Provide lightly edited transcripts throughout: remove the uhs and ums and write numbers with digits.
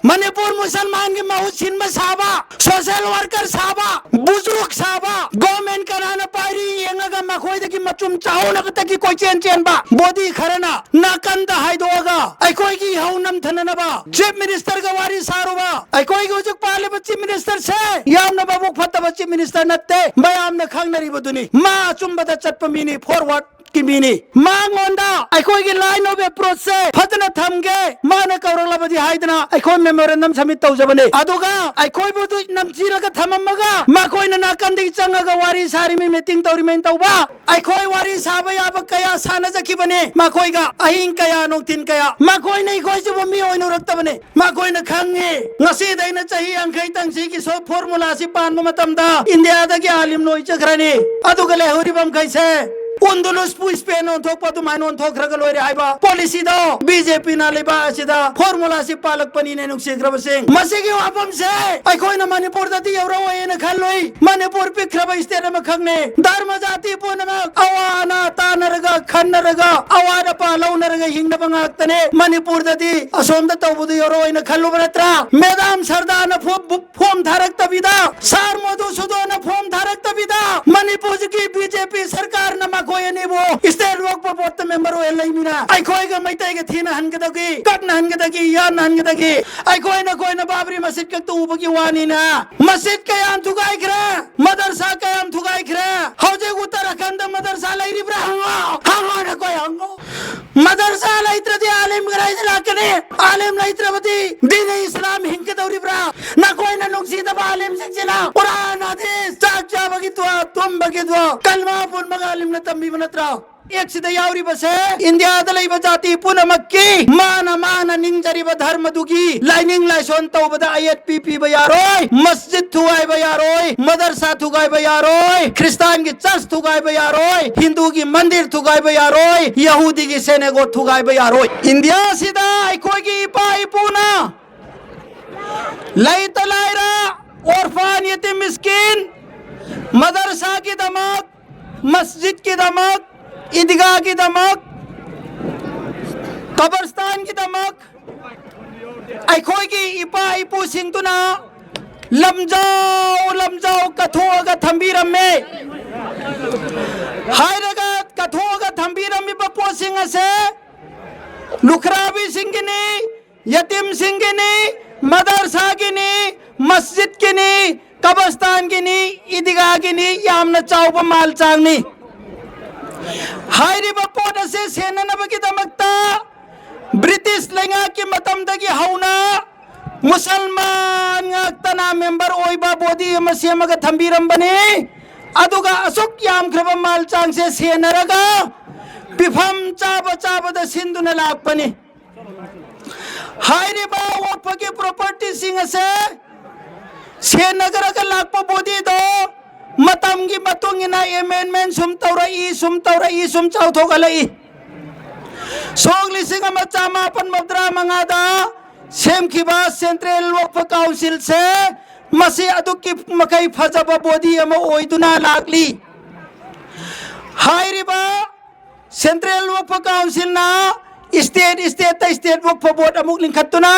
मणिपुर मुसलमान की महू छिन साबा सोशल वर्कर साबा बुजुर्ग साबा गवर्नमेंट कराना पारी येंगा मखोई की मचुम चाहोना की कोई चेन चेन बा बोदी खरना नाकंद हाइदोगा अकोई की हाउ नम थननबा चीफ मिनिस्टर का वारी सारुबा अकोई की उजुक पाले चीफ मिनिस्टर से याम न बाबू फत्ता चीफ मिनिस्टर नत्ते बयाम न खांगनरी बदुनी मा चुम्बदा चटप मिनी फॉरवर्ड की मीनी मांगोंदा अकोई की लाइन ऑफ अप्रोच से फतना थमगे माने कौरला बदी हाइदना अकोई मेमोरेंडम सबमिट तौजबने अदुगा अकोई बुदु नमजीरगा थममगा माकोई न नाकंदी चंगगा वारी सारी में मीटिंग तौरी में तौबा अकोई वारी साबा याब कया साना जकी बने माकोई गा अहिंग कया नोतिन कया माकोई नहीं कोई से मी ओइनो रक्ता बने माकोई न खांगे ngasi दैना चाहिए अंखै तंगसी की सो फॉर्मूला सी पान मतमदा इंडिया दा की आलिम नोई चखरानी अदुगा ले होरी बम कैसे उन्दुलुस पुइस पेन on थोक पतु मान on थोक रगल ओरे हाइबा पॉलिसी दो बीजेपी ना लेबा असिदा फॉर्मूला सी पालक पनि ने नुक्से ग्रब सिंह मसिगे वापम से अकोई न मणिपुर दति एवरो ओयन खलोई मणिपुर पिख्रब स्टेट में खगने धर्म जाति पुन में अवाना तानरगा खन्नरगा अवार पालौ नरगा हिंग बंगाक्तने मणिपुर दति असोम द तौबुदु एवरो ओयन खल्लो बरत्रा मेदाम सरदार न फॉर्म धारक तबिदा सार मोदु सुदो न फॉर्म धारक तबिदा मणिपुर की बीजेपी सरकार न कोई नहीं वो स्टेट रोक पर बोर्ड मेंबर हो एलाई मिना आई कोई का मैते के थी ना हनगदगी कट ना हनगदगी या ना हनगदगी आई कोई ना बाबरी मस्जिद के तो उबकी वानी ना मस्जिद के याम थुगाई खरा मदरसा के याम थुगाई खरा हौजे उत्तराखंड मदरसा लाई रिब्रा हंगो ना कोई हंगो मदरसा लाई त्रदी आलिम गराई लाकने आलिम लाई त्रबती दीन इस्लाम हिंग के दौरिब्रा ना कोई ना नुक्सी दबा आलिम सिक्सिना कुरान हदीस चाचा बगितवा तुम बगितवा कलमा पुन मगालिम न तंबी बनत्रा एक सिदा यावरी बसे इंडिया दलाई बजाती पुनमक्की माना निंजरी धर्म दुगी लाइनिंग लाइसोन तो बदा आयत पीपी बयारोय मस्जिद थुगाई बयारोय मदरसा थुगाई बयारोय क्रिस्तान की चर्च थुगाई बयारोय हिंदू की मंदिर थुगाई बयारोय यहूदी की सेनेगो थुगाई बयारोय इंडिया सिदा कोई की पाई पुना लाई तलायरा औरफान यतीम मिस्किन मदरसा की दमक मस्जिद की दमक ईदगाह की दमक कब्रिस्तान की दमक अखोई की इपा इपू सिंतुना लमजाओ कथोगा थंबीरम में हायरगा कथोगा थंबीरम में बपो सिंह से लुखराबी सिंह ने यतीम सिंह ने मदरसा की ने मस्जिद की ने कब्रिस्तान की नी ईदगाह की नी यामना चाव माल चांगनी हायरी बपोट से सेननब की दमकता ब्रिटिश लेंगा की मतम दगी हौना मुसलमान तना मेंबर ओइबा बोदी मसेमग थंबीरम बने अदुगा अशोक याम ख्रब माल चांग से सेनरगा पिफम चाब द सिंधु न लापने हायरी बा ओपके प्रॉपर्टी सिंह से सेनगर का लाप बोदी दो मतम की मतुंगिना एमेंडमेंट सुम चाउ थोगलई सोगली सिंह मापन मद्रा मंगादा सेम की बात सेंट्रल वक्फ काउंसिल से मसी अदुक की मकई फजब बोदी अम ओइदुना लागली हायरिबा सेंट्रल वक्फ काउंसिल ना स्टेट वक्फ बोर्ड अमुक लिंखतुना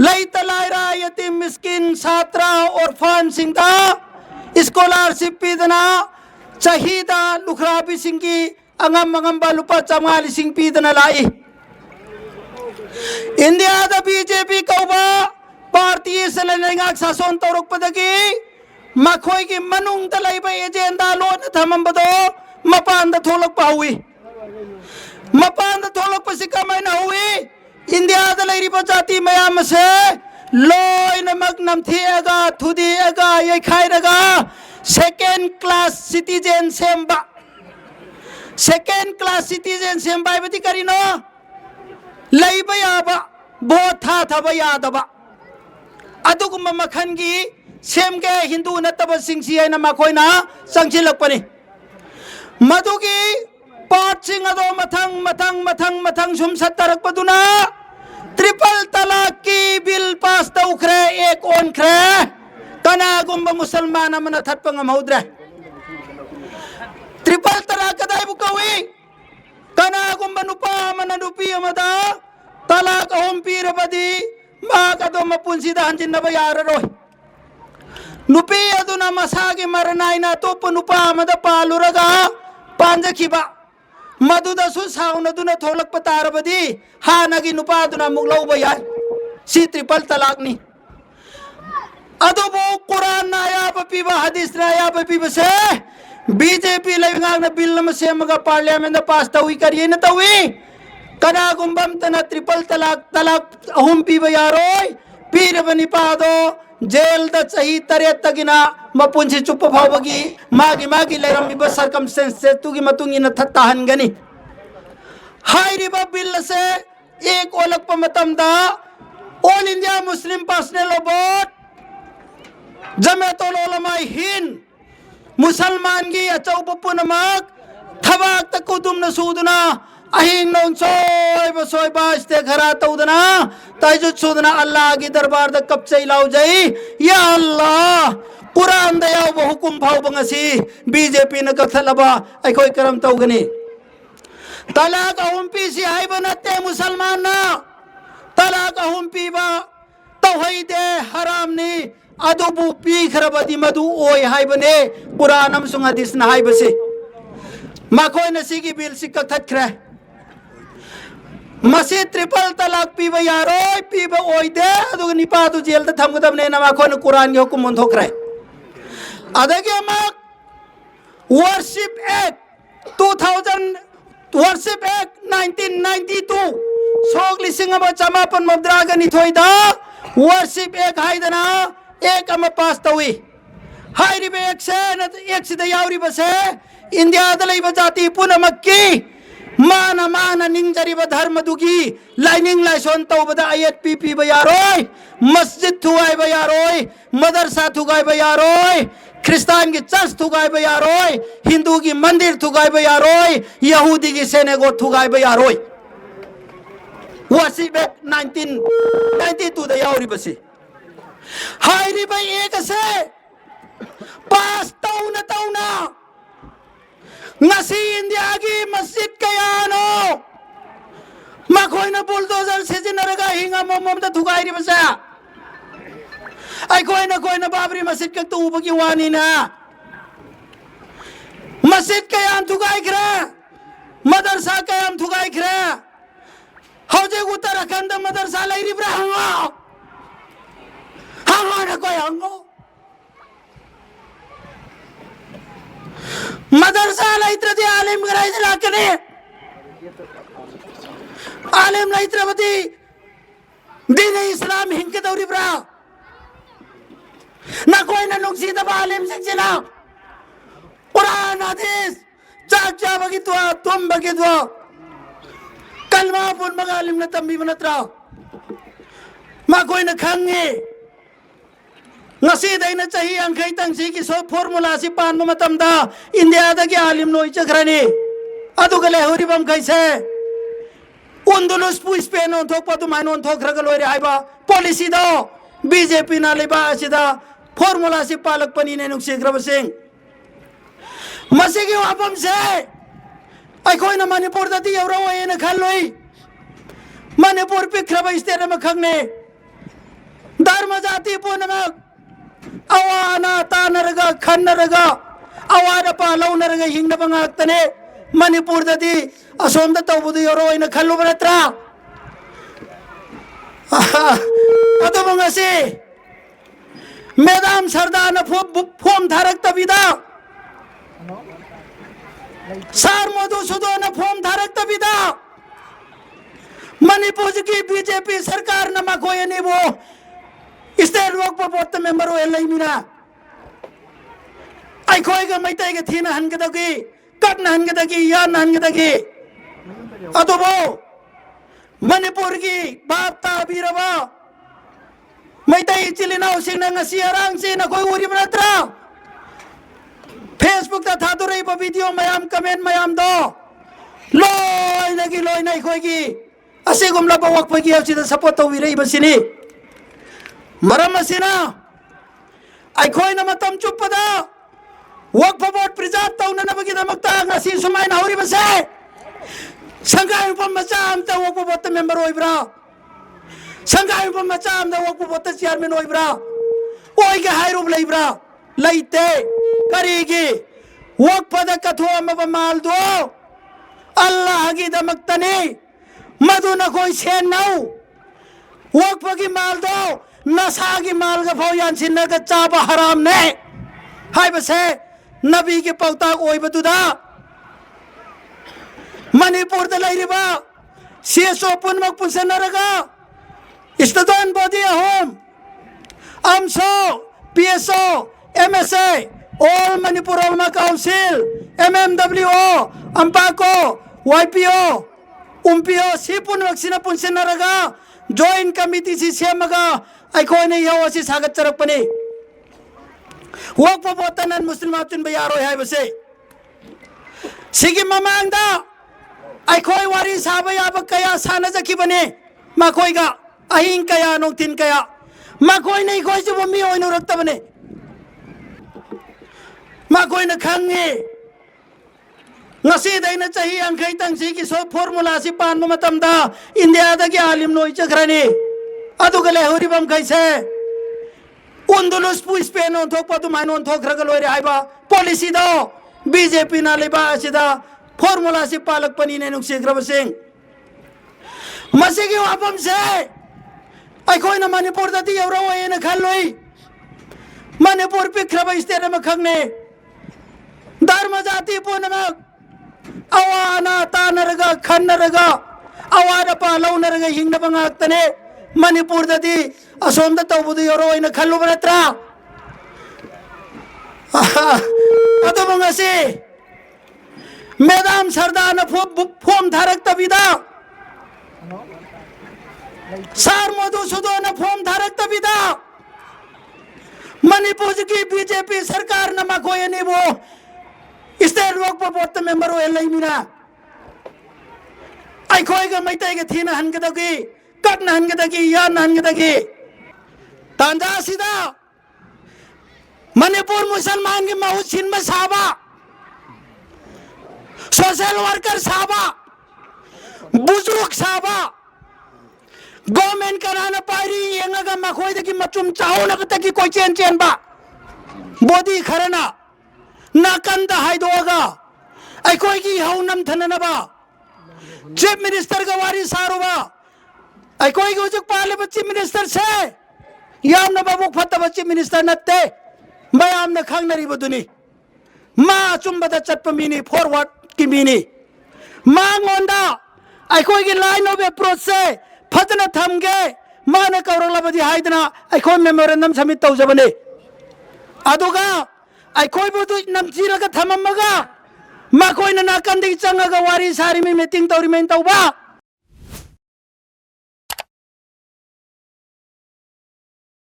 लई तलायरा यतीम मिस्किन छात्रा और फन सिंह स्कॉलरशिप पीदना चाहिदा लुखराबी सिंह की अंगम लुपा 4,000 पीदना लाई इंडिया द बीजेपी कौबा भारतीय सलेंगा शासन तौरक पदगी मखोई की मनुंग तलाइबा एजेंडा लोन थमंबदो मपान द थोलक पाहुई मपान द थोलक पसिका मैना हुई इंडिया द लैरी जाति मयाम से लोइन मगनम थिएगा थुदिएगा ये खाएगा सेकेंड क्लास सिटीजन सेम्बा बती करीनो लैबा याबा बोथा थबा यादबा अदुगुम मखन की सेम के हिंदू नतब सिंसी है न मखोइना संचिलकपनी मधुगी पाट सिंह अदो मथंग सुम सत्तरकपदुना ट्रिपल तलाक की बिल पास तौखरे एक ओनखरे कनागुंब मुसलमान मन थत्पंग मौद्रे ट्रिपल तलाक कदाई बुकवी कनागुंब नुपा मन नुपी अमदा तलाक ओम पीरबदी मा का दो मपुंसीदा हंजिनबा याररोय नुपी अदुना मसागी मरनाइना तोप नुपा अमदा पालुरगा पांजखिबा मधुदसु साउनदुना थोलकप तारबदी हानगी नुपा अदुना मुक लौबा याय सी ट्रिपल तलाकनी अदुबो कुरान नायाब पीबा हदीस नायाब पीबा से बीजेपी लेंगांग बिल नम सेमगा पार्लियामेंट पास तवी करिए न तवी कनागुंबम तना ट्रिपल तलाक अहुम पीबा यारोय पीरबनी पादो जेल द सही तरे तगिना मपुंसी चुप फावगी मागी लेरमिबा सर्कमस्टेंसेस तुगी मतुंगी न थत्ता हनगनी हाइरिबा बिल से एक ओलक मतमदा All India Muslim personal law board Jamiat Ulama Hind मुसलमान की अचौब पुनमक थबाक तकुदुम न सूदना अहिंग नौन सोय बास्ते घरा तौदना ताइजु सूदना अल्लाह की दरबार द कब से लाउ जाई या अल्लाह कुरान दया व हुकुम फाउ बंगसी बीजेपी न कथलबा अखोय करम तौगनी तलाक अहुम पीसी हाय बनते मुसलमान ना तलाक अहुम पीबा तौहीदे हराम ने अदुबु पीखरबदी मधु ओय हाय बने कुरान अमसुंग हदीस न हाय बसे मखोय नसीगी बिल सिक थखरे मसी ट्रिपल तलाक पीबा यारोय पीबा ओय दे अदुग निपा दु जेल द थमगदम ने मखोय न कुरान के हुकुम मन थोखरे अदगे मक वर्शिप एक्ट 2000 वर्शिप एक्ट 1992 सोग लिसिंग चमापन मद्राग निथोयदा वर्शिप एक्ट हायदना एक अम पास तवी हाइरिबे एक से यावरी बसे इंडिया दलैब जाति पुनमक्की माना निंजरिब धर्म दुगी लाइनिंग लाइसन तौबदा आयत पीपी बयारोय मस्जिद थुगाय बयारोय मदरसा थुगाय बयारोय क्रिस्तान की चर्च थुगाय बयारोय हिंदू की मंदिर थुगाय बयारोय यहूदी की सेनेगो थुगाय बयारोय वर्शिप एक्ट 1992 द यावरी बसे हाइरी भाई एक से पास तौना नसी इंडिया की मस्जिद कयानो मखोय न बुलडोजर सिजिनरगा हिंगा मोमम द थुगाइरी बसा कोई न बाबरी मस्जिद के तू बगी वानी ना मस्जिद कयाम थुगाई खरा मदरसा कयाम थुगाई खरा हौजे उत्तराखंड मदरसा लैरी ब्राहंगा हमारा कोई हंगो मदरसा लैत्र दे आलिम गराई दे लाकने आलिम लैत्र बदी दीन इस्लाम हिंके दौरी ब्रा ना कोई ना नुक्सी दबा आलिम सिक्सिना कुरान हदीस चाचा बगितवा तुम बगितवा कलमा पुन मगा आलिम न तंबी बनत्रा मा कोई न खंगे नसी दैन चाहिए अंखै तंगसी की सो फॉर्मूला सी पान मतमदा इंडिया दगी आलिम नोई चखरनी अदुगले होरी बम कैसे उंदुलुस पुइस पे नोन थोक पतु माइनोन थोक रगल होरी हाइबा पॉलिसी दो बीजेपी ना लेबा सिदा फॉर्मूला सी पालक पनी ने नुक्सी ग्रब सिंह मसी की वापम से आई कोई ना मणिपुर दती एवरो ये न खलोई मणिपुर पिखरब स्टेट में खगने धर्म जाति पूर्णमक अवाना तानरगा खन्नरगा अवार पालौ नरगा हिंगना बंगाक्तने मणिपुर दती असोम द तौबुदु एवरो ये न खल्लो बनत्रा अतो बंगसी मैदाम सरदार न फोम धारक तबिदा सार मधुसूदन न फोम धारक तबिदा मणिपुर की बीजेपी सरकार न मखोय ने वो स्टेट वर्क बोर्ड मेंबर हो एलै मिना आई खोय ग मैतै ग थिन हनगदगी कटन हनगदगी या हनगदगी अतोबो मणिपुर की बाप ताबीरबा मैतै चिलिना उसिंग ngasi arang si na koy uri bratra Facebook ta थादुरै वीडियो मयाम कमेंट मयाम दो लोय नै खोय की असे गुमला बवक पगी असिदा सपोर्ट तौबिरै बसिनी मरम असिना आई खोय न मतम चुपदा वक बोर्ड प्रिजर्व तौना नबगी दमकता ngasi सुमाय नाउरी बसे संगाय उपम मचा अमता वक बोर्ड मेंबर होइब्रा संगाई मचा वक्फ बोर्ड चेयरमैन ओइब्रा ओइगे हाइरुब लेब्रा लेते करीगी वक्फद कथोमब मालदो अल्लाह की दमक्तनी मधु नखोई सेनौ वक्फ की मालदो नशा की माल का फौयान सिन्नर का चाबा हराम ने हाय बसे नबी के पौताक ओइबदुदा मणिपुर द लैरिबा सीएसओ पुनमक पुनसनरगा स्टूडेंट बॉडी होम AMSO PSO MSA All Manipur Ulama Council MMWO AMPACO YPO UMPO si punak sina punsinaraga joint committee si semaga aikoi ne yaw asi sagat charakpani waqf botanan muslim aptin bayaro hai base sigi mamangda aikoi wari saba yaba kaya sana jakibane makoi ga ahin kaya noktin kaya makoi nei khoi ju mi oinu raktabane makoi na khangi ngasi daina chahi angkai tang si ki so formula si pan ma matamda india da ki alim noi chakrani adu gale hori bam kaise undulus pu spain on thok patu man on thok ragal oi haiba policy do bjp na leba asida formula si palak pani ne nuk segrab sing masigi wapam se ai koi na manipur da ti euro oi na khaloi manipur pikraba state ma khangne dharma jati punamak awana tanaraga khannaraga awada pa launaraga hingna bangaktane manipur dadi asomda tawbudu yoro ina khallu banatra ado bangasi madam sardana form dharak tabida sar modu sudona form dharak tabida manipur ki bjp sarkar nama koye ni wo state Waqf board member ओइलाइमिना आइखोइगा मैतैगा थिना हनगदगी कटना हनगदगी यान हनगदगी तांजासिदा मणिपुर मुसलमान की महू छिनबा साबा सोशल वर्कर साबा बुजुर्ग साबा गवर्नमेंट कराना पारी यंगा मखोइदगी मचुम चाउना कतकी कोई चेन चेन बा बोदी खरना नाकंदा हाइदोगा अखोई की हौनम थननबा चीफ मिनिस्टर का वारी सारुबा अखोई को जुक पाले चीफ मिनिस्टर से याम न बाबू फतबा चीफ मिनिस्टर नत्ते मयाम न खंगनरी बदुनी मा चुंबदा चटप मिनी फॉरवर्ड की मिनी मा गोंदा अखोई की लाइन ऑफ अप्रोच से फतना थमगे मा न कौरलबदी हाइदना अखोई मेमोरेंडम सबमिट तौजबने अदुगा अखोई बुदु नमचीरगा थममगा मखोइना नाकंदी चंगागा वारी सारी में मीटिंग तौरी में तौबा